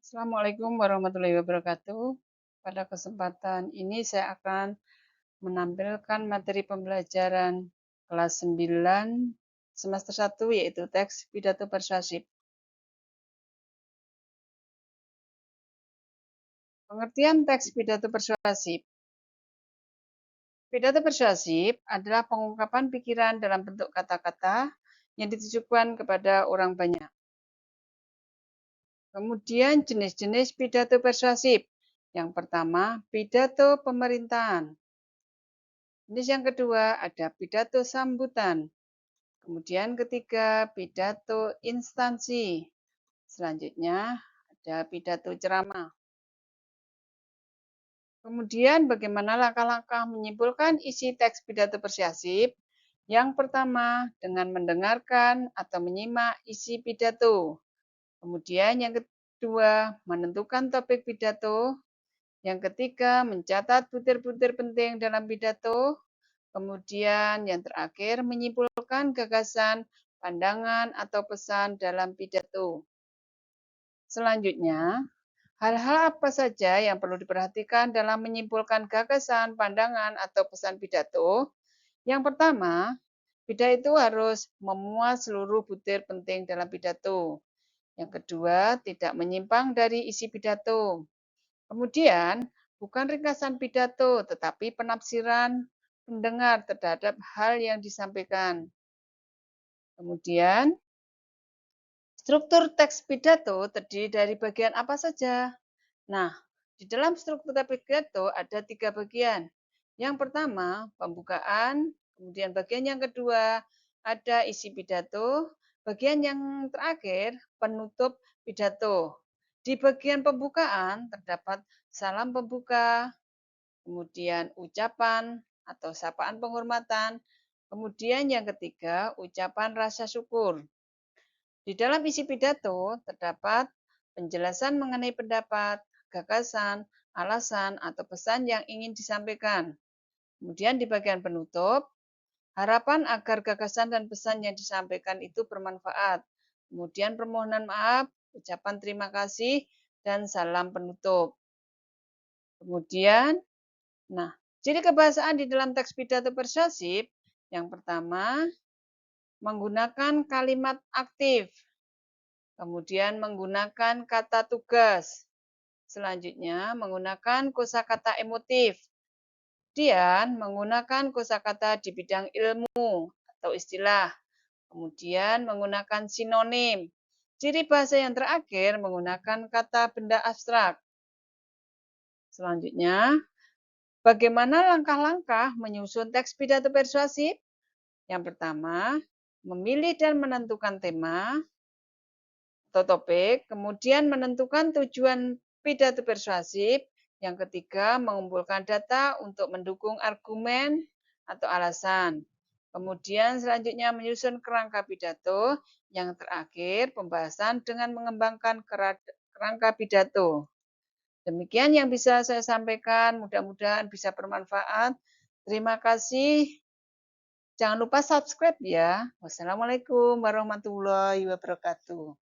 Assalamualaikum warahmatullahi wabarakatuh. Pada kesempatan ini saya akan menampilkan materi pembelajaran kelas 9 semester 1 yaitu teks pidato persuasif. Pengertian teks pidato persuasif. Pidato persuasif adalah pengungkapan pikiran dalam bentuk kata-kata yang ditujukan kepada orang banyak. Kemudian jenis-jenis pidato persuasif. Yang pertama, pidato pemerintahan. Jenis yang kedua ada pidato sambutan. Kemudian ketiga, pidato instansi. Selanjutnya ada pidato ceramah. Kemudian bagaimana langkah-langkah menyimpulkan isi teks pidato persuasif? Yang pertama, dengan mendengarkan atau menyimak isi pidato. Kemudian yang kedua, menentukan topik pidato. Yang ketiga, mencatat butir-butir penting dalam pidato. Kemudian yang terakhir, menyimpulkan gagasan, pandangan, atau pesan dalam pidato. Selanjutnya, hal-hal apa saja yang perlu diperhatikan dalam menyimpulkan gagasan, pandangan, atau pesan pidato? Yang pertama, pidato itu harus memuat seluruh butir penting dalam pidato. Yang kedua, tidak menyimpang dari isi pidato. Kemudian, bukan ringkasan pidato, tetapi penafsiran pendengar terhadap hal yang disampaikan. Kemudian, struktur teks pidato terdiri dari bagian apa saja? Nah, di dalam struktur teks pidato ada 3 bagian. Yang pertama, pembukaan, kemudian bagian yang kedua ada isi pidato, bagian yang terakhir penutup pidato. Di bagian pembukaan terdapat salam pembuka, kemudian ucapan atau sapaan penghormatan, kemudian yang ketiga ucapan rasa syukur. Di dalam isi pidato terdapat penjelasan mengenai pendapat, gagasan, alasan, atau pesan yang ingin disampaikan. Kemudian di bagian penutup, harapan agar gagasan dan pesan yang disampaikan itu bermanfaat. Kemudian permohonan maaf, ucapan terima kasih, dan salam penutup. Kemudian, ciri kebahasaan di dalam teks pidato persuasif, yang pertama, menggunakan kalimat aktif. Kemudian menggunakan kata tugas. Selanjutnya, menggunakan kosakata emotif. Kemudian, menggunakan kosakata di bidang ilmu atau istilah. Kemudian, menggunakan sinonim. Ciri bahasa yang terakhir, menggunakan kata benda abstrak. Selanjutnya, bagaimana langkah-langkah menyusun teks pidato persuasif? Yang pertama, memilih dan menentukan tema atau topik, kemudian menentukan tujuan pidato persuasif, yang ketiga mengumpulkan data untuk mendukung argumen atau alasan. Kemudian selanjutnya menyusun kerangka pidato, yang terakhir pembahasan dengan mengembangkan kerangka pidato. Demikian yang bisa saya sampaikan, mudah-mudahan bisa bermanfaat. Terima kasih. Jangan lupa subscribe ya. Wassalamualaikum warahmatullahi wabarakatuh.